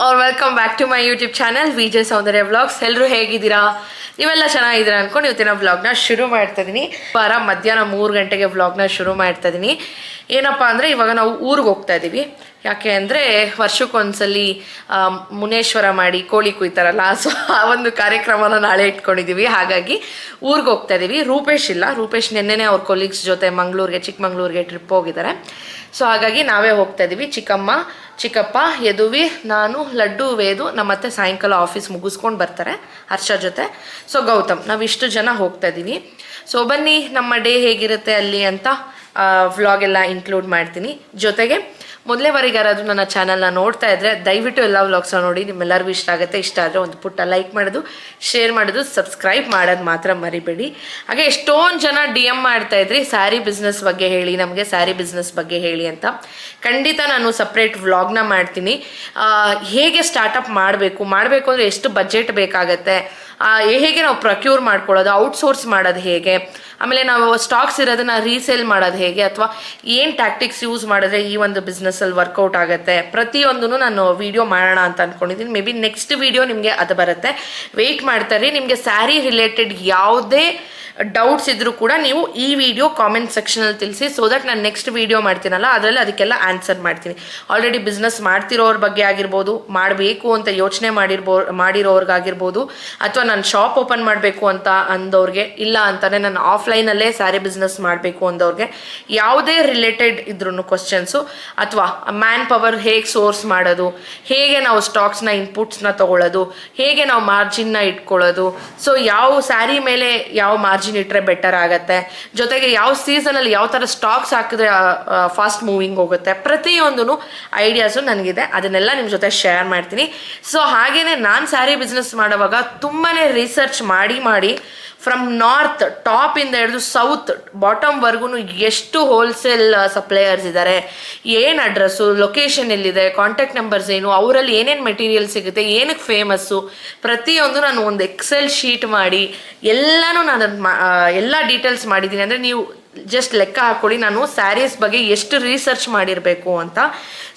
R welcome back to my YouTube channel Vijay Soundarya vlogs. ಎಲ್ಲರೂ ಹೇಗಿದ್ದೀರಾ? ನೀವೆಲ್ಲ ಚೆನ್ನಾಗಿದ್ದೀರಾ ಅಂದ್ಕೊಂಡು ಇವತ್ತಿನ ವ್ಲಾಗ್ನ ಶುರು ಮಾಡ್ತಾ ಇದ್ದೀನಿ. ವಾರ ಮಧ್ಯಾಹ್ನ 3 ಗಂಟೆಗೆ ವ್ಲಾಗ್ನ ಶುರು ಮಾಡ್ತಾ ಇದ್ದೀನಿ. ಏನಪ್ಪ ಅಂದರೆ ಇವಾಗ ನಾವು ಊರಿಗೆ ಹೋಗ್ತಾ ಇದ್ದೀವಿ. ಯಾಕೆ ಅಂದರೆ ವರ್ಷಕ್ಕೊಂದ್ಸಲಿ ಮುನೇಶ್ವರ ಮಾಡಿ ಕೋಳಿ ಕುಯ್ತಾರಲ್ಲ, ಸೊ ಆ ಒಂದು ಕಾರ್ಯಕ್ರಮನ ನಾಳೆ ಇಟ್ಕೊಂಡಿದ್ದೀವಿ. ಹಾಗಾಗಿ ಊರಿಗೆ ಹೋಗ್ತಾ ಇದ್ದೀವಿ. ರೂಪೇಶ್ ಇಲ್ಲ, ರೂಪೇಶ್ ನೆನ್ನೆನೇ ಅವ್ರ ಕೊಲೀಗ್ಸ್ ಜೊತೆ ಚಿಕ್ಕಮಂಗ್ಳೂರಿಗೆ ಟ್ರಿಪ್ ಹೋಗಿದ್ದಾರೆ. ಸೊ ಹಾಗಾಗಿ ನಾವೇ ಹೋಗ್ತಾ ಇದ್ದೀವಿ. ಚಿಕ್ಕಮ್ಮ, ಚಿಕ್ಕಪ್ಪ, ಯದುವಿ, ನಾನು, ಲಡ್ಡು, ವೇದು, ನಮ್ಮತ್ತೆ ಸಾಯಂಕಾಲ ಆಫೀಸ್ ಮುಗಿಸ್ಕೊಂಡು ಬರ್ತಾರೆ ಹರ್ಷ ಜೊತೆ. ಸೊ ಗೌತಮ್, ನಾವಿಷ್ಟು ಜನ ಹೋಗ್ತಾ ಇದ್ದೀವಿ. ಸೊ ಬನ್ನಿ ನಮ್ಮ ಡೇ ಹೇಗಿರುತ್ತೆ ಅಲ್ಲಿ ಅಂತ ವ್ಲಾಗ್ ಎಲ್ಲ ಇನ್ಕ್ಲೂಡ್ ಮಾಡ್ತೀನಿ. ಜೊತೆಗೆ ಮೊದಲೇ ಬಾರಿಗೆ ಯಾರಾದರೂ ನನ್ನ ಚಾನಲ್ನ ನೋಡ್ತಾ ಇದ್ದರೆ ದಯವಿಟ್ಟು ಎಲ್ಲ ವ್ಲಾಗ್ಸ್ನ ನೋಡಿ. ನಿಮ್ಮೆಲ್ಲರಿಗೂ ಇಷ್ಟ ಆಗುತ್ತೆ. ಇಷ್ಟ ಆದರೆ ಒಂದು ಪುಟ್ಟ ಲೈಕ್ ಮಾಡೋದು, ಶೇರ್ ಮಾಡೋದು, ಸಬ್ಸ್ಕ್ರೈಬ್ ಮಾಡೋದು ಮಾತ್ರ ಮರಿಬೇಡಿ. ಹಾಗೆ ಎಷ್ಟೊಂದು ಜನ DM ಮಾಡ್ತಾಯಿದ್ರಿ ಸ್ಯಾರಿ ಬಿಸ್ನೆಸ್ ಬಗ್ಗೆ ಹೇಳಿ, ನಮಗೆ ಸ್ಯಾರಿ ಬಿಸ್ನೆಸ್ ಬಗ್ಗೆ ಹೇಳಿ ಅಂತ. ಖಂಡಿತ ನಾನು ಸಪ್ರೇಟ್ ವ್ಲಾಗ್ನ ಮಾಡ್ತೀನಿ. ಹೇಗೆ ಸ್ಟಾರ್ಟಪ್ ಮಾಡಬೇಕು ಅಂದರೆ ಎಷ್ಟು ಬಜೆಟ್ ಬೇಕಾಗತ್ತೆ, ಹೇಗೆ ನಾವು ಪ್ರೊಕ್ಯೂರ್ ಮಾಡ್ಕೊಳ್ಳೋದು, ಔಟ್ಸೋರ್ಸ್ ಮಾಡೋದು ಹೇಗೆ, ಆಮೇಲೆ ನಾವು ಸ್ಟಾಕ್ಸ್ ಇರೋದನ್ನ ರೀಸೇಲ್ ಮಾಡೋದು ಹೇಗೆ, ಅಥವಾ ಏನು ಟ್ಯಾಕ್ಟಿಕ್ಸ್ ಯೂಸ್ ಮಾಡಿದ್ರೆ ಈ ಒಂದು ಬಿಸ್ನೆಸ್ಸಲ್ಲಿ ವರ್ಕೌಟ್ ಆಗುತ್ತೆ, ಪ್ರತಿಯೊಂದೂ ನಾನು ವಿಡಿಯೋ ಮಾಡೋಣ ಅಂತ ಅಂದ್ಕೊಂಡಿದ್ದೀನಿ. ಮೇ ಬಿ ನೆಕ್ಸ್ಟ್ ವಿಡಿಯೋ ನಿಮಗೆ ಅದು ಬರುತ್ತೆ, ವೆಯ್ಟ್ ಮಾಡ್ತಾರೆ. ನಿಮಗೆ ಸ್ಯಾರಿ ರಿಲೇಟೆಡ್ ಯಾವುದೇ ಡೌಟ್ಸ್ ಇದ್ರೂ ಕೂಡ ನೀವು ಈ ವಿಡಿಯೋ ಕಾಮೆಂಟ್ ಸೆಕ್ಷನಲ್ಲಿ ತಿಳಿಸಿ. ಸೊ ದಟ್ ನಾನು ನೆಕ್ಸ್ಟ್ ವಿಡಿಯೋ ಮಾಡ್ತೀನಲ್ಲ ಅದರಲ್ಲಿ ಅದಕ್ಕೆಲ್ಲ ಆನ್ಸರ್ ಮಾಡ್ತೀನಿ. ಆಲ್ರೆಡಿ ಬಿಸ್ನೆಸ್ ಮಾಡ್ತಿರೋರ ಬಗ್ಗೆ ಆಗಿರ್ಬೋದು, ಮಾಡಬೇಕು ಅಂತ ಯೋಚನೆ ಮಾಡಿರೋರ್ಗಾಗಿರ್ಬೋದು, ಅಥವಾ ನಾನು ಶಾಪ್ ಓಪನ್ ಮಾಡಬೇಕು ಅಂತ ಅಂದವ್ರಿಗೆ, ಇಲ್ಲ ಅಂತಾನೆ ನಾನು ಆಫ್ಲೈನಲ್ಲೇ ಸ್ಯಾರಿ ಬಿಸ್ನೆಸ್ ಮಾಡಬೇಕು ಅಂದವ್ರಿಗೆ, ಯಾವುದೇ ರಿಲೇಟೆಡ್ ಇದ್ರೂ ಕ್ವಶನ್ಸು, ಅಥವಾ ಮ್ಯಾನ್ ಪವರ್ ಹೇಗೆ ಸೋರ್ಸ್ ಮಾಡೋದು, ಹೇಗೆ ನಾವು ಸ್ಟಾಕ್ಸ್ನ ಇನ್ಪುಟ್ಸ್ನ ತೊಗೊಳ್ಳೋದು, ಹೇಗೆ ನಾವು ಮಾರ್ಜಿನ್ನ ಇಟ್ಕೊಳ್ಳೋದು, ಸೊ ಯಾವ ಸ್ಯಾರಿ ಮೇಲೆ ಯಾವ ಮಾರ್ಜಿನ್ ಇಟ್ಟರೆ ಬೆಟರ್ ಆಗುತ್ತೆ, ಜೊತೆಗೆ ಯಾವ ಸೀಸನಲ್ಲಿ ಯಾವ ಥರ ಸ್ಟಾಕ್ಸ್ ಹಾಕಿದ್ರೆ ಫಾಸ್ಟ್ ಮೂವಿಂಗ್ ಹೋಗುತ್ತೆ, ಪ್ರತಿಯೊಂದು ಐಡಿಯಾಸು ನನಗಿದೆ. ಅದನ್ನೆಲ್ಲ ನಿಮ್ಮ ಜೊತೆ ಶೇರ್ ಮಾಡ್ತೀನಿ. ಸೊ ಹಾಗೆಯೇ ನಾನು ಸ್ಯಾರಿ ಬಿಸ್ನೆಸ್ ಮಾಡುವಾಗ ತುಂಬಾ ರಿಸರ್ಚ್ ಮಾಡಿ ಫ್ರಮ್ ನಾರ್ತ್ ಟಾಪಿಂದ ಹಿಡಿದು ಸೌತ್ ಬಾಟಮ್ವರೆಗೂ ಎಷ್ಟು ಹೋಲ್ಸೇಲ್ ಸಪ್ಲೈಯರ್ಸ್ ಇದ್ದಾರೆ, ಏನು ಅಡ್ರೆಸ್ಸು, ಲೊಕೇಶನ್ ಎಲ್ಲಿದೆ, ಕಾಂಟ್ಯಾಕ್ಟ್ ನಂಬರ್ಸ್ ಏನು, ಅವರಲ್ಲಿ ಏನೇನು ಮೆಟೀರಿಯಲ್ ಸಿಗುತ್ತೆ, ಏನಕ್ಕೆ ಫೇಮಸ್ಸು, ಪ್ರತಿಯೊಂದು ನಾನು ಒಂದು ಎಕ್ಸೆಲ್ ಶೀಟ್ ಮಾಡಿ ಎಲ್ಲನೂ ನಾನು ಎಲ್ಲ ಡೀಟೇಲ್ಸ್ ಮಾಡಿದ್ದೀನಿ. ಅಂದರೆ ನೀವು ಜಸ್ಟ್ ಲೆಕ್ಕ ಹಾಕ್ಕೊಳ್ಳಿ ನಾನು ಸ್ಯಾರೀಸ್ ಬಗ್ಗೆ ಎಷ್ಟು ರಿಸರ್ಚ್ ಮಾಡಿರಬೇಕು ಅಂತ.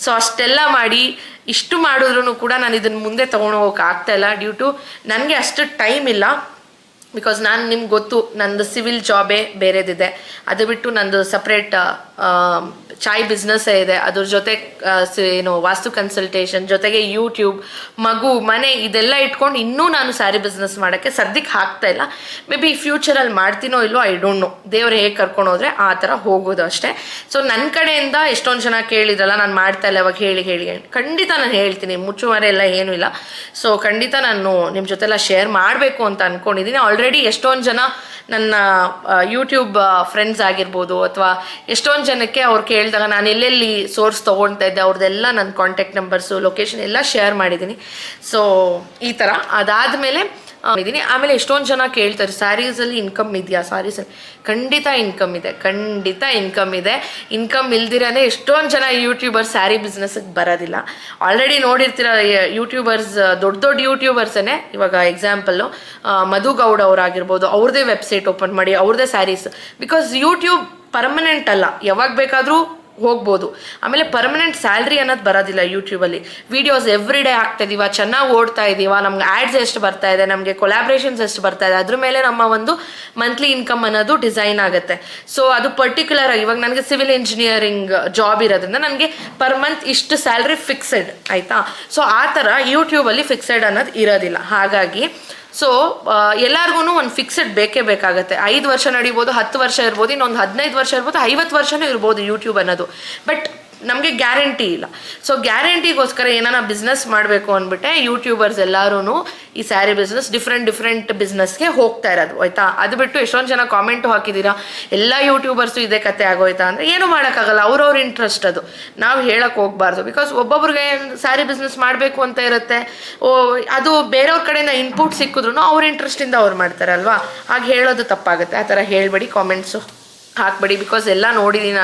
ಸೊ ಅಷ್ಟೆಲ್ಲ ಮಾಡಿ ಇಷ್ಟು ಮಾಡಿದ್ರೂ ಕೂಡ ನಾನು ಇದನ್ನು ಮುಂದೆ ತೊಗೊಂಡು ಹೋಗೋಕೆ ಆಗ್ತಾಯಿಲ್ಲ. ಡ್ಯೂ ಟು ನನಗೆ ಅಷ್ಟು ಟೈಮ್ ಇಲ್ಲ. ಬಿಕಾಸ್ ನಾನು ನಿಮ್ಗೆ ಗೊತ್ತು, ನಂದು ಸಿವಿಲ್ ಜಾಬೇ ಬೇರೆದಿದೆ. ಅದು ಬಿಟ್ಟು ನಂದು ಸಪ್ರೇಟ್ ಚಾಯ್ ಬಿಸ್ನೆಸ್ಸೇ ಇದೆ. ಅದ್ರ ಜೊತೆ ವಾಸ್ತು ಕನ್ಸಲ್ಟೇಷನ್, ಜೊತೆಗೆ ಯೂಟ್ಯೂಬ್, ಮನೆ ಇದೆಲ್ಲ ಇಟ್ಕೊಂಡು ಇನ್ನೂ ನಾನು ಸ್ಯಾರಿ ಬಿಸ್ನೆಸ್ ಮಾಡೋಕ್ಕೆ ಸದ್ಯಕ್ಕೆ ಆಗ್ತಾಯಿಲ್ಲ. ಮೇ ಬಿ ಫ್ಯೂಚರಲ್ಲಿ ಮಾಡ್ತೀನೋ ಇಲ್ಲೋ, ಐ ಡೋಂಟ್ ನೋ. ದೇವ್ರು ಹೇಗೆ ಕರ್ಕೊಂಡು ಹೋದರೆ ಆ ಥರ ಹೋಗೋದು ಅಷ್ಟೇ. ಸೊ ನನ್ನ ಕಡೆಯಿಂದ ಎಷ್ಟೊಂದು ಜನ ಕೇಳಿದ್ರಲ್ಲ ನಾನು ಮಾಡ್ತಾಯಿಲ್ಲ ಅವಾಗ ಹೇಳಿ ಖಂಡಿತ ನಾನು ಹೇಳ್ತೀನಿ, ಮುಚ್ಚುಮರೆ ಎಲ್ಲ ಏನೂ ಇಲ್ಲ. ಸೊ ಖಂಡಿತ ನಾನು ನಿಮ್ಮ ಜೊತೆಲ್ಲ ಶೇರ್ ಮಾಡಬೇಕು ಅಂತ ಅಂದ್ಕೊಂಡಿದ್ದೀನಿ. ಆಲ್ರೆಡಿ ಎಷ್ಟೊಂದು ಜನ ನನ್ನ ಯೂಟ್ಯೂಬ್ ಫ್ರೆಂಡ್ಸ್ ಆಗಿರ್ಬೋದು, ಅಥವಾ ಎಷ್ಟೊಂದು ಜನಕ್ಕೆ ಅವ್ರು ಕೇಳಿದಾಗ ನಾನು ಎಲ್ಲೆಲ್ಲಿ ಸೋರ್ಸ್ ತೊಗೊಳ್ತಾ ಇದ್ದೆ ಅವ್ರದ್ದೆಲ್ಲ ನನ್ನ ಕಾಂಟ್ಯಾಕ್ಟ್ ನಂಬರ್ಸು, ಲೊಕೇಶನ್ ಎಲ್ಲ ಶೇರ್ ಮಾಡಿದ್ದೀನಿ. ಸೊ ಈ ಥರ ಅದಾದಮೇಲೆ ಇದ್ದೀನಿ. ಆಮೇಲೆ ಎಷ್ಟೊಂದು ಜನ ಕೇಳ್ತಾರೆ ಸ್ಯಾರೀಸಲ್ಲಿ ಇನ್ಕಮ್ ಇದೆಯಾ? ಸ್ಯಾರೀಸಲ್ಲಿ ಖಂಡಿತ ಇನ್ಕಮ್ ಇದೆ. ಇನ್ಕಮ್ ಇಲ್ದಿರೇ ಎಷ್ಟೊಂದು ಜನ ಯೂಟ್ಯೂಬರ್ಸ್ ಸ್ಯಾರಿ ಬಿಸ್ನೆಸ್ಗೆ ಬರೋದಿಲ್ಲ. ಆಲ್ರೆಡಿ ನೋಡಿರ್ತೀರ ಯೂಟ್ಯೂಬರ್ಸ್, ದೊಡ್ಡ ಯೂಟ್ಯೂಬರ್ಸೇ. ಇವಾಗ ಎಕ್ಸಾಂಪಲ್ಲು ಮಧುಗೌಡ ಅವರಾಗಿರ್ಬೋದು, ಅವ್ರದ್ದೇ ವೆಬ್ಸೈಟ್ ಓಪನ್ ಮಾಡಿ ಅವ್ರದ್ದೇ ಸ್ಯಾರೀಸ್. ಬಿಕಾಸ್ ಯೂಟ್ಯೂಬ್ ಪರ್ಮನೆಂಟ್ ಅಲ್ಲ, ಯಾವಾಗ ಬೇಕಾದರೂ ಹೋಗ್ಬೋದು. ಆಮೇಲೆ ಪರ್ಮನೆಂಟ್ ಸ್ಯಾಲ್ರಿ ಅನ್ನೋದು ಬರೋದಿಲ್ಲ ಯೂಟ್ಯೂಬಲ್ಲಿ. ವೀಡಿಯೋಸ್ ಎವ್ರಿ ಡೇ ಹಾಕ್ತಾಯಿದ್ದೀವ, ಚೆನ್ನಾಗಿ ಓಡ್ತಾ ಇದ್ದೀವ, ನಮ್ಗೆ ಆ್ಯಡ್ಸ್ ಎಷ್ಟು ಬರ್ತಾ ಇದೆ, ನಮಗೆ ಕೊಲಾಬ್ರೇಷನ್ಸ್ ಎಷ್ಟು ಬರ್ತಾ ಇದೆ, ಅದ್ರ ಮೇಲೆ ನಮ್ಮ ಒಂದು ಮಂತ್ಲಿ ಇನ್ಕಮ್ ಅನ್ನೋದು ಡಿಸೈನ್ ಆಗುತ್ತೆ. ಸೊ ಅದು ಪರ್ಟಿಕ್ಯುಲರ್ ಆಗಿ ಇವಾಗ ನನಗೆ ಸಿವಿಲ್ ಇಂಜಿನಿಯರಿಂಗ್ ಜಾಬ್ ಇರೋದ್ರಿಂದ ನನಗೆ ಪರ್ ಮಂತ್ ಇಷ್ಟು ಸ್ಯಾಲ್ರಿ ಫಿಕ್ಸೆಡ್, ಆಯಿತಾ? ಸೊ ಆ ಥರ ಯೂಟ್ಯೂಬಲ್ಲಿ ಫಿಕ್ಸೆಡ್ ಅನ್ನೋದು ಇರೋದಿಲ್ಲ. ಹಾಗಾಗಿ ಸೊ ಎಲ್ಲರಿಗೂ ಒಂದು ಫಿಕ್ಸೆಡ್ ಬೇಕೇ ಬೇಕಾಗುತ್ತೆ. 5 ವರ್ಷ ನಡಿಬೋದು, 10 ವರ್ಷ ಇರ್ಬೋದು, ಇನ್ನೊಂದು 15 ವರ್ಷ ಇರ್ಬೋದು, 50 ವರ್ಷನೂ ಇರ್ಬೋದು ಯೂಟ್ಯೂಬ್ ಅನ್ನೋದು. ಬಟ್ ನಮಗೆ ಗ್ಯಾರಂಟಿ ಇಲ್ಲ. ಸೊ ಗ್ಯಾರಂಟಿಗೋಸ್ಕರ ಏನಾರ ಬಿಸ್ನೆಸ್ ಮಾಡಬೇಕು ಅಂದ್ಬಿಟ್ಟೆ ಯೂಟ್ಯೂಬರ್ಸ್ ಎಲ್ಲರೂ ಈ ಸ್ಯಾರಿ ಬಿಸ್ನೆಸ್ ಡಿಫ್ರೆಂಟ್ ಬಿಸ್ನೆಸ್ಗೆ ಹೋಗ್ತಾ ಇರೋದು, ಆಯಿತಾ? ಅದು ಬಿಟ್ಟು ಎಷ್ಟೊಂದು ಜನ ಕಾಮೆಂಟು ಹಾಕಿದ್ದೀರಾ ಎಲ್ಲ ಯೂಟ್ಯೂಬರ್ಸು ಇದೇ ಕತೆ ಆಗೋಯ್ತಾ ಅಂದರೆ ಏನೂ ಮಾಡೋಕ್ಕಾಗಲ್ಲ. ಅವ್ರವ್ರ ಇಂಟ್ರೆಸ್ಟ್ ಅದು, ನಾವು ಹೇಳಕ್ಕೆ ಹೋಗಬಾರ್ದು. ಬಿಕಾಸ್ ಒಬ್ಬೊಬ್ರಿಗೆ ಸ್ಯಾರಿ ಬಿಸ್ನೆಸ್ ಮಾಡಬೇಕು ಅಂತ ಇರುತ್ತೆ, ಅದು ಬೇರೆಯವ್ರ ಕಡೆಯಿಂದ ಇನ್ಪುಟ್ ಸಿಕ್ಕಿದ್ರು ಅವ್ರ ಇಂಟ್ರೆಸ್ಟಿಂದ ಅವ್ರು ಮಾಡ್ತಾರಲ್ವಾ, ಹಾಗೆ ಹೇಳೋದು ತಪ್ಪಾಗುತ್ತೆ. ಆ ಥರ ಹೇಳಬೇಡಿ, ಕಾಮೆಂಟ್ಸು ಹಾಕ್ಬೇಡಿ. ಬಿಕಾಸ್ ಎಲ್ಲ ನೋಡಿದ್ದೀನಿ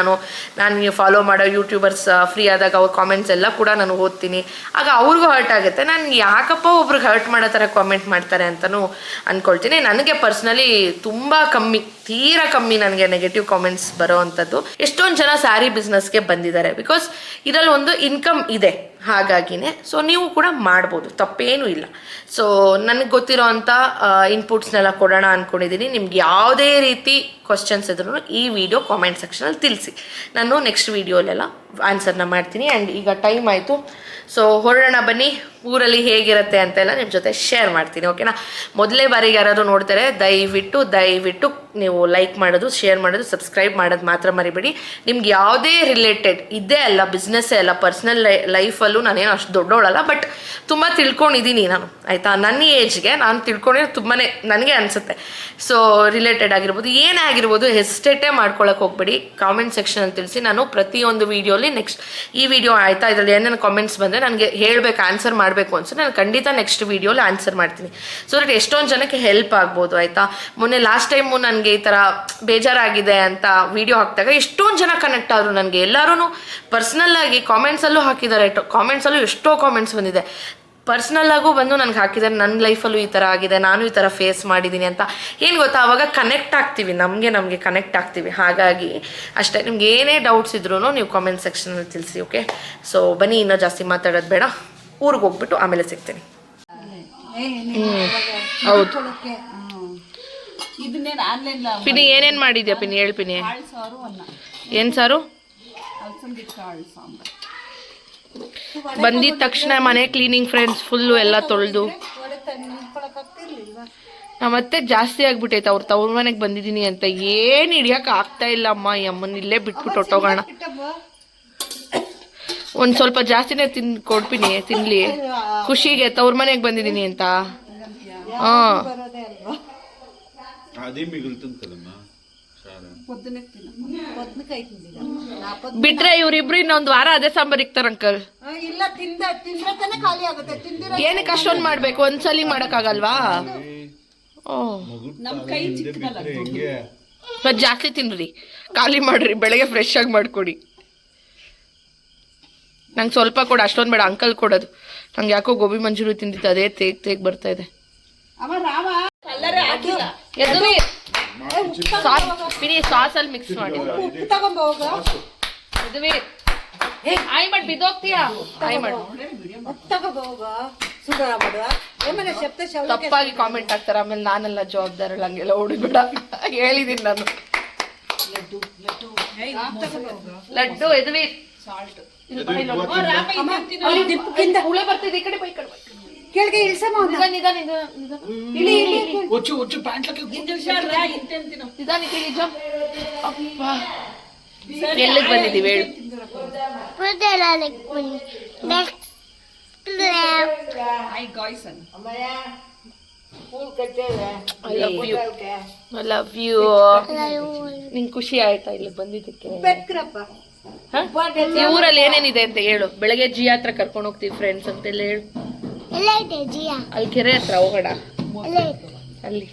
ನಾನು ಫಾಲೋ ಮಾಡೋ ಯೂಟ್ಯೂಬರ್ಸ್ ಫ್ರೀ ಆದಾಗ ಅವ್ರ ಕಾಮೆಂಟ್ಸ್ ಎಲ್ಲ ಕೂಡ ನಾನು ಓದ್ತೀನಿ. ಆಗ ಅವ್ರಿಗೂ ಹರ್ಟ್ ಆಗುತ್ತೆ. ನಾನು ಯಾಕಪ್ಪ ಒಬ್ರಿಗೆ ಹರ್ಟ್ ಮಾಡೋ ಥರ ಕಾಮೆಂಟ್ ಮಾಡ್ತಾರೆ ಅಂತಲೂ ಅಂದ್ಕೊಳ್ತೀನಿ. ನನಗೆ ಪರ್ಸ್ನಲಿ ತುಂಬ ತೀರಾ ಕಮ್ಮಿ ನನಗೆ ನೆಗೆಟಿವ್ ಕಾಮೆಂಟ್ಸ್ ಬರೋ ಅಂಥದ್ದು. ಎಷ್ಟೊಂದು ಜನ ಸ್ಯಾರಿ ಬಿಸ್ನೆಸ್ಗೆ ಬಂದಿದ್ದಾರೆ ಬಿಕಾಸ್ ಇದರಲ್ಲಿ ಒಂದು ಇನ್ಕಮ್ ಇದೆ. ಹಾಗಾಗಿನೇ ಸೊ ನೀವು ಕೂಡ ಮಾಡ್ಬೋದು, ತಪ್ಪೇನೂ ಇಲ್ಲ. ಸೊ ನನಗೆ ಗೊತ್ತಿರೋ ಅಂಥ ಇನ್ಪುಟ್ಸ್ನೆಲ್ಲ ಕೊಡೋಣ ಅಂದ್ಕೊಂಡಿದ್ದೀನಿ. ನಿಮ್ಗೆ ಯಾವುದೇ ರೀತಿ ಕ್ವಶನ್ಸ್ ಇದ್ರೂ ಈ ವಿಡಿಯೋ ಕಾಮೆಂಟ್ ಸೆಕ್ಷನಲ್ಲಿ ತಿಳಿಸಿ, ನಾನು ನೆಕ್ಸ್ಟ್ ವೀಡಿಯೋಲೆಲ್ಲ ಆನ್ಸರ್ನ ಮಾಡ್ತೀನಿ. ಆ್ಯಂಡ್ ಈಗ ಟೈಮ್ ಆಯಿತು, ಸೊ ಹೊರಡೋಣ ಬನ್ನಿ. ಊರಲ್ಲಿ ಹೇಗಿರುತ್ತೆ ಅಂತೆಲ್ಲ ನಿಮ್ಮ ಜೊತೆ ಶೇರ್ ಮಾಡ್ತೀನಿ, ಓಕೆನಾ? ಮೊದಲೇ ಬಾರಿಗೆ ಯಾರಾದರೂ ನೋಡ್ತಾರೆ ದಯವಿಟ್ಟು ನೀವು ಲೈಕ್ ಮಾಡೋದು, ಶೇರ್ ಮಾಡೋದು, ಸಬ್ಸ್ಕ್ರೈಬ್ ಮಾಡೋದು ಮಾತ್ರ ಮರಿಬೇಡಿ. ನಿಮ್ಗೆ ಯಾವುದೇ ರಿಲೇಟೆಡ್ ಇದೇ ಅಲ್ಲ, ಬಿಸ್ನೆಸ್ಸೇ ಅಲ್ಲ, ಪರ್ಸ್ನಲ್ ಲೈಫಲ್ಲೂ ನಾನೇನು ಅಷ್ಟು ದೊಡ್ಡವಳಲ್ಲ, ಬಟ್ ತುಂಬ ತಿಳ್ಕೊಂಡಿದ್ದೀನಿ ನಾನು, ಆಯಿತಾ? ನನ್ನ ಏಜ್ಗೆ ನಾನು ತಿಳ್ಕೊಂಡಿರೋ ತುಂಬಾ ನನಗೆ ಅನಿಸುತ್ತೆ. ಸೊ ರಿಲೇಟೆಡ್ ಆಗಿರ್ಬೋದು, ಏನೇ ಆಗಿರ್ಬೋದು, ಹೆಸಿಟೇಟೇ ಮಾಡ್ಕೊಳಕ್ಕೆ ಹೋಗ್ಬೇಡಿ. ಕಾಮೆಂಟ್ ಸೆಕ್ಷನಲ್ಲಿ ತಿಳಿಸಿ. ನಾನು ಪ್ರತಿಯೊಂದು ವೀಡಿಯೋಲಿ ನೆಕ್ಸ್ಟ್ ಈ ವಿಡಿಯೋ ಆಯಿತಾ, ಇದರಲ್ಲಿ ಏನೇನು ಕಾಮೆಂಟ್ಸ್ ಬಂದರೆ ನನಗೆ ಹೇಳಬೇಕು, ಆನ್ಸರ್ ಮಾಡಬೇಕು ಅನ್ಸುತ್ತೆ, ನಾನು ಖಂಡಿತ ನೆಕ್ಸ್ಟ್ ವೀಡಿಯೋಲಿ ಆನ್ಸರ್ ಮಾಡ್ತೀನಿ. ಸೊ ದಟ್ ಎಷ್ಟೊಂದು ಜನಕ್ಕೆ ಹೆಲ್ಪ್ ಆಗ್ಬೋದು, ಆಯಿತಾ? ಮೊನ್ನೆ ಲಾಸ್ಟ್ ಟೈಮು ನನಗೆ ಈ ಥರ ಬೇಜಾರಾಗಿದೆ ಅಂತ ವೀಡಿಯೋ ಹಾಕಿದಾಗ ಎಷ್ಟೊಂದು ಜನ ಕನೆಕ್ಟ್ ಆದರು ನನಗೆ. ಎಲ್ಲರೂ ಪರ್ಸ್ನಲ್ಲಾಗಿ ಕಾಮೆಂಟ್ಸಲ್ಲೂ ಹಾಕಿದ್ದಾರೆ, ಕಾಮೆಂಟ್ಸಲ್ಲೂ ಎಷ್ಟೋ ಕಾಮೆಂಟ್ಸ್ ಬಂದಿದೆ. ಪರ್ಸ್ನಲ್ಲಾಗೂ ಬಂದು ನನಗೆ ಹಾಕಿದ್ದಾರೆ, ನನ್ನ ಲೈಫಲ್ಲೂ ಈ ಥರ ಆಗಿದೆ, ನಾನು ಈ ಥರ ಫೇಸ್ ಮಾಡಿದ್ದೀನಿ ಅಂತ. ಏನು ಗೊತ್ತಾ, ಆವಾಗ ಕನೆಕ್ಟ್ ಆಗ್ತೀವಿ, ನಮಗೆ ಕನೆಕ್ಟ್ ಆಗ್ತೀವಿ. ಹಾಗಾಗಿ ಅಷ್ಟೇ, ನಿಮ್ಗೆ ಏನೇ ಡೌಟ್ಸ್ ಇದ್ರೂ ನೀವು ಕಾಮೆಂಟ್ ಸೆಕ್ಷನಲ್ಲಿ ತಿಳಿಸಿ, ಓಕೆ? ಸೊ ಬನ್ನಿ, ಇನ್ನೂ ಜಾಸ್ತಿ ಮಾತಾಡೋದು ಬೇಡ, ಊರಿಗೆ ಹೋಗ್ಬಿಟ್ಟು ಆಮೇಲೆ ಸಿಗ್ತೀನಿ. ಹೌದು ಪಿನಿ, ಏನೇನು ಮಾಡಿದ್ಯಾ ಪಿನಿ? ಹೇಳಿ ಪಿನಿ. ಏನು ಸಾರು? ಬಂದಿದ ತಕ್ಷಣ ಮನೆ ಕ್ಲೀನಿಂಗ್ ಫ್ರೆಂಡ್ಸ್, ಫುಲ್ಲು ಎಲ್ಲ ತೊಳೆದು. ಮತ್ತೆ ಜಾಸ್ತಿ ಆಗ್ಬಿಟ್ಟೈತೆ, ಅವ್ರು ತವ್ರ ಮನೆಗೆ ಬಂದಿದ್ದೀನಿ ಅಂತ ಏನು ಹಿಡಿಯೋಕೆ ಆಗ್ತಾ ಇಲ್ಲ ಅಮ್ಮ. ಈ ಅಮ್ಮನ ಇಲ್ಲೇ ಬಿಟ್ಬಿಟ್ಟು ಹೊಟ್ಟೋಗೋಣ. ಒಂದು ಸ್ವಲ್ಪ ಜಾಸ್ತಿನೇ ಕೊಡ್ತೀನಿ, ತಿನ್ಲಿ ಖುಷಿಗೆ, ತವ್ರ ಮನೆಗೆ ಬಂದಿದ್ದೀನಿ ಅಂತ. ಹಾಂ ಬಿಟ್ರೆ ಇವ್ರಿಬ್ರು ಇನ್ನೊಂದು ವಾರ ಅದೇ ಸಾಂಬಾರ್ ಇಕ್ತಾರ ಅಂಕಲ್. ಏನಕ್ಕೆ ಅಷ್ಟೊಂದು ಮಾಡ್ಬೇಕು, ಒಂದ್ಸಲಿ ಮಾಡಕ್ಕಾಗಲ್ವಾ? ಮತ್ತೆ ಜಾಸ್ತಿ ತಿನ್ರಿ, ಖಾಲಿ ಮಾಡ್ರಿ, ಬೆಳಗ್ಗೆ ಫ್ರೆಶ್ ಆಗಿ ಮಾಡ್ಕೊಡಿ. ನಂಗೆ ಸ್ವಲ್ಪ ಕೊಡ, ಅಷ್ಟೊಂದು ಬೇಡ. ಅಂಕಲ್ ಕೊಡೋದು. ನಂಗೆ ಯಾಕೋ ಗೋಬಿ ಮಂಚೂರಿ ತಿಂದಿತ್ತು, ಅದೇ ತೇಗ್ ಬರ್ತಾ ಇದೆ. ಸಾಸಲ್ಲಿ ಮಿಕ್ಸ್ ಮಾಡಿ ಬಿದ್ದೋಗ್ತೀಯಾ? ತಪ್ಪಾಗಿ ಕಾಮೆಂಟ್ ಹಾಕ್ತಾರೆ, ಆಮೇಲೆ ನಾನೆಲ್ಲ ಜವಾಬ್ದಾರಲ್ಲ, ಹಂಗೆಲ್ಲ ಹೊಡಿಬೇಡ ಹೇಳಿದೀನಿ ನಾನು. ಲಡ್ಡು ಎದುವಿ ಹುಳೆ ಬರ್ತಿದೆ, ಈ ಕಡೆ ಬೈ ಕಡೆ ಕೆಳಗೆ ಇಳಿಸಮ್ಮ. ಎಲ್ಲಿಗೆ ಬಂದಿದ್ದೀವಿ ಹೇಳು? I love you. ನಿಂಗೆ ಖುಷಿ ಆಯ್ತಾ ಇಲ್ಲಿಗೆ ಬಂದಿದ್ದಕ್ಕೆ? ಈ ಊರಲ್ಲಿ ಏನೇನಿದೆ ಅಂತ ಹೇಳು. ಬೆಳಗ್ಗೆ ಜಿಯಾ ಹತ್ರ ಕರ್ಕೊಂಡು ಹೋಗ್ತೀವಿ ಫ್ರೆಂಡ್ಸ್ ಅಂತೆಲ್ಲ ಹೇಳು. ಅಲ್ಲಿ ಕೆರೆ ಹತ್ರ ಹೋಗೋಣ, ಅಲ್ಲಿ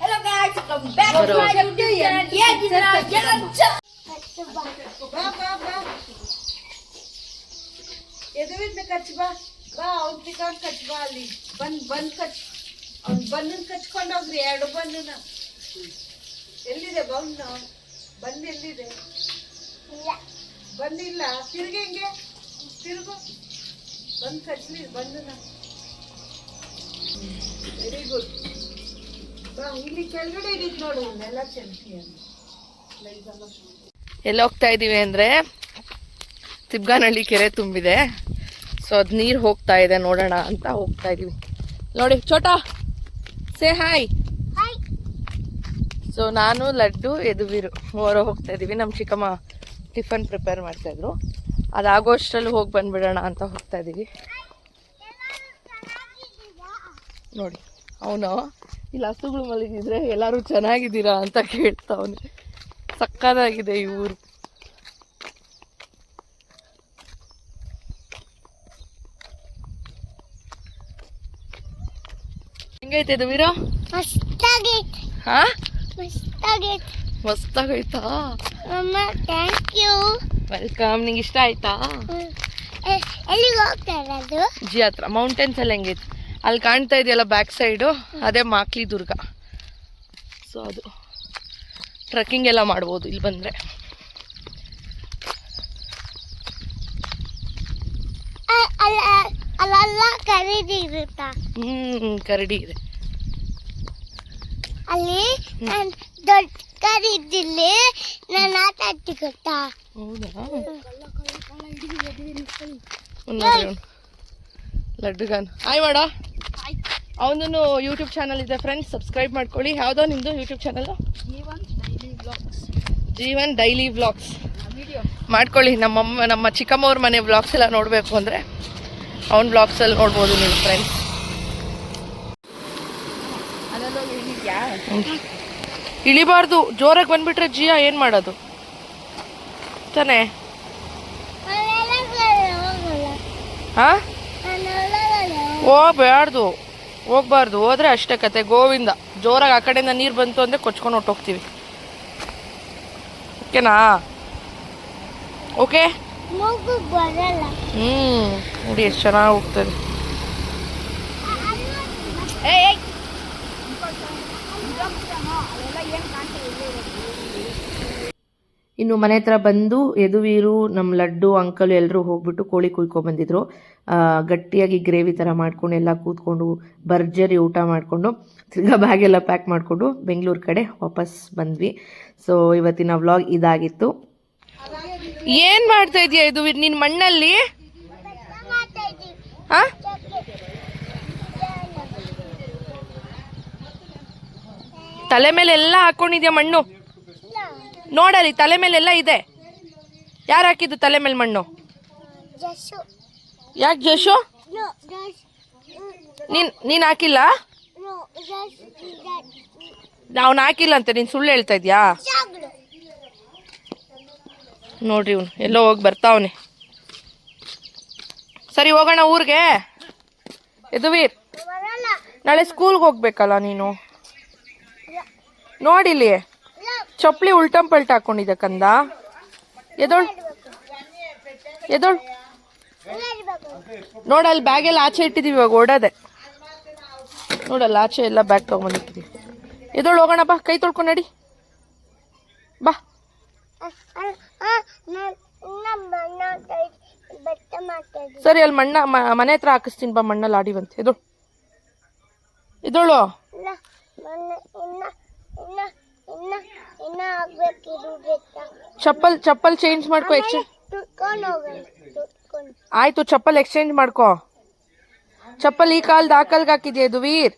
ಕಚ್ಕೊಂಡೋಗ್ರಿ. 2 ಬನ್ನ ಎಲ್ಲಿದೆ? ಬನ್ ಎಲ್ಲಿದೆ? ಬಂದಿಲ್ಲ. ತಿರ್ಗಿ ಹಿಂಗೆ ತಿರುಗು, ಬಂದು ಕಚ್ಲಿ ಬನ್ನ. Very good. ಇಲ್ಲಿ ಕೆಳಗಡೆ ಇಡಿದ್ ನೋಡು, ನೆಲ ಚೆಲ್ತಿ. ಎಲ್ಲ ಹೋಗ್ತಾ ಇದ್ದೀವಿ ಅಂದರೆ ತಿಬ್ಗಾನಹಳ್ಳಿ ಕೆರೆ ತುಂಬಿದೆ, ಸೊ ಅದು ನೀರು ಹೋಗ್ತಾ ಇದೆ, ನೋಡೋಣ ಅಂತ ಹೋಗ್ತಾ ಇದ್ದೀವಿ. ನೋಡಿ ಚೋಟಾ, ಸೇ ಹಾಯ್. ಸೊ ನಾನು ಲಡ್ಡು ಯದುವೀರು ಮೂವರು ಹೋಗ್ತಾ ಇದ್ದೀವಿ. ನಮ್ಮ ಚಿಕ್ಕಮ್ಮ ಟಿಫನ್ ಪ್ರಿಪೇರ್ ಮಾಡ್ತಾಯಿದ್ರು, ಅದಾಗೋಷ್ಟರಲ್ಲಿ ಹೋಗಿ ಬಂದುಬಿಡೋಣ ಅಂತ ಹೋಗ್ತಾ ಇದ್ದೀವಿ. ನೋಡಿ ಅವನು ಇಲ್ಲಿ ಹಸುಗಳು ಮಲಗಿದ್ರೆ ಎಲ್ಲರೂ ಚೆನ್ನಾಗಿದ್ದೀರಾ ಅಂತ ಕೇಳ್ತಾವನೆ. ಸಕ್ಕತ್ತಾಗಿದೆ ಈ ಊರು. ಹೆಂಗೈತೆ ಇದು ವೀರ? ಹಾ ಮಸ್ತಾಗೈತಾ? Thank you, welcome. ನಿಂಗೆ ಇಷ್ಟ ಆಯ್ತಾ? ಎಲ್ಲಿಗೆ ಹೋಗ್ತಾ ಇರೋದು? ಜಿ ಹತ್ರ. ಮೌಂಟೇನ್ಸ್ ಎಲ್ಲ ಹೆಂಗೈತೆ? ಅಲ್ಲಿ ಕಾಣ್ತಾ ಇದೆಯಲ್ಲ ಬ್ಯಾಕ್ ಸೈಡು, ಅದೇ ಮಾಕ್ಲಿ ದುರ್ಗ. ಸೊ ಅದು ಟ್ರೆಕ್ಕಿಂಗ್ ಎಲ್ಲ ಮಾಡ್ಬೋದು ಇಲ್ಲಿ ಬಂದರೆ. ಕರೀದಿರುತ್ತಾ ಕರಡಿ ಇದೆ ಅಲ್ಲಿ ನಾನು ದೊಡ್ಡ ಕರೀದಿಲ್ಲಿ ನಾನು ಆಟ ಆಡ್ತಿ ಗೊತ್ತಾ. ಹೌದಾ ನೋಡಿ ಲಡ್ಡುಗಾನ್ ಹಾಯ್ ಮಾಡ. ಅವನೂ ಯೂಟ್ಯೂಬ್ ಚಾನಲ್ ಇದೆ ಫ್ರೆಂಡ್ಸ್, ಸಬ್ಸ್ಕ್ರೈಬ್ ಮಾಡ್ಕೊಳ್ಳಿ. ಯಾವುದೋ ನಿಮ್ಮದು YouTube channel? Jeevan daily vlogs ಮಾಡ್ಕೊಳ್ಳಿ. ನಮ್ಮ ಚಿಕ್ಕಮ್ಮವ್ರ ಮನೆ ವ್ಲಾಗ್ಸ್ ಎಲ್ಲ ನೋಡಬೇಕು ಅಂದರೆ ಅವ್ನ ವ್ಲಾಗ್ಸಲ್ಲಿ ನೋಡ್ಬೋದು ನೀವು ಫ್ರೆಂಡ್ಸ್. ಇಳಿಬಾರ್ದು, ಜೋರಾಗಿ ಬಂದ್ಬಿಟ್ರೆ ಜಿಯಾ ಏನು ಮಾಡೋದು ತಾನೇ? ಹಾಂ ಹೋಗ್ಬಾರ್ದು, ಹೋದ್ರೆ ಅಷ್ಟೇ ಕತೆ ಗೋವಿಂದ. ಜೋರಾಗಿ ಆ ಕಡೆಯಿಂದ ನೀರು ಬಂತು ಅಂದರೆ ಕೊಚ್ಕೊಂಡು ಹೊಟ್ಟೋಗ್ತೀವಿ. ಓಕೆನಾ? ಓಕೆ. ನೋಡಿ ಎಷ್ಟು ಚೆನ್ನಾಗಿ ಹೋಗ್ತದೆ. ಇನ್ನು ಮನೆ ಹತ್ರ ಬಂದು ಯದುವೀರು, ನಮ್ಮ ಲಡ್ಡು, ಅಂಕಲ್ ಎಲ್ಲರೂ ಹೋಗ್ಬಿಟ್ಟು ಕೋಳಿ ಕುಯ್ಕೊಂಡ್ಬಂದಿದ್ರು. ಗಟ್ಟಿಯಾಗಿ ಗ್ರೇವಿ ಥರ ಮಾಡ್ಕೊಂಡು ಎಲ್ಲ ಕೂತ್ಕೊಂಡು ಭರ್ಜರಿ ಊಟ ಮಾಡಿಕೊಂಡು ತಿರ್ಗಾ ಬ್ಯಾಗೆಲ್ಲ ಪ್ಯಾಕ್ ಮಾಡಿಕೊಂಡು ಬೆಂಗಳೂರು ಕಡೆ ವಾಪಸ್ ಬಂದ್ವಿ. ಸೊ ಇವತ್ತಿನ ವ್ಲಾಗ್ ಇದಾಗಿತ್ತು. ಏನು ಮಾಡ್ತಾ ಇದೀಯ ಯದುವೀರ್ ನಿನ್ನ ಮಣ್ಣಲ್ಲಿ? ಹಾಂ, ತಲೆ ಮೇಲೆ ಎಲ್ಲ ಹಾಕ್ಕೊಂಡಿದ್ಯಾ ಮಣ್ಣು? ನೋಡಲಿ ತಲೆ ಮೇಲೆಲ್ಲ ಇದೆ. ಯಾರು ಹಾಕಿದ್ದು ತಲೆ ಮೇಲೆ ಮಣ್ಣು? ಯಾಕೆ ಜಶು? ನೀನು ಹಾಕಿಲ್ಲ? ಅವ್ನು ಹಾಕಿಲ್ಲ ಅಂತ ನೀನು ಸುಳ್ಳು ಹೇಳ್ತಾ ಇದ್ಯಾ? ನೋಡ್ರಿ ಇವ್ನು ಎಲ್ಲೋ ಹೋಗಿ ಬರ್ತಾವನೆ. ಸರಿ ಹೋಗೋಣ ಊರಿಗೆ. ಯದುವೀರ್ ನಾಳೆ ಸ್ಕೂಲ್ಗೆ ಹೋಗ್ಬೇಕಲ್ಲ ನೀನು. ನೋಡಿಲಿ ಚಪ್ಪಲಿ ಉಲ್ಟಂ ಪಲ್ಟ ಹಾಕೊಂಡಿದ್ದೆ ಕಂದ. ಎದೋಳ್ ನೋಡಲ್ಲಿ ಬ್ಯಾಗೆಲ್ಲ ಆಚೆ ಇಟ್ಟಿದ್ದೀವಿ, ಇವಾಗ ಓಡೋದೆ. ನೋಡಲ್ಲ ಆಚೆ ಎಲ್ಲ ಬ್ಯಾಗ್ ತೊಗೊಂಡಿಟ್ಟಿದ್ದೀವಿ. ಎದೋಳು ಹೋಗೋಣ ಬಾ, ಕೈ ತೊಳ್ಕೊಂಡು ನಡಿ ಬಾ. ಸರಿ ಅಲ್ಲಿ ಮನೆ ಹತ್ರ ಹಾಕಿಸ್ತೀನಿ ಬಾ, ಮಣ್ಣಲ್ಲಿ ಆಡಿವಂತೆ. ಎದೋಳು ಚಪ್ಪಲ್ ಚೇಂಜ್ ಮಾಡ್ಕೋ. ಆಯ್ತು, ಚಪ್ಪಲ್ ಎಕ್ಸ್ಚೇಂಜ್ ಮಾಡ್ಕೋ. ಚಪ್ಪಲ್ ಈ ಕಾಲ್ದ ಆ ಕಾಲ್ಗೆ ಹಾಕಿದ್ಯಾ ಯದುವೀರ್?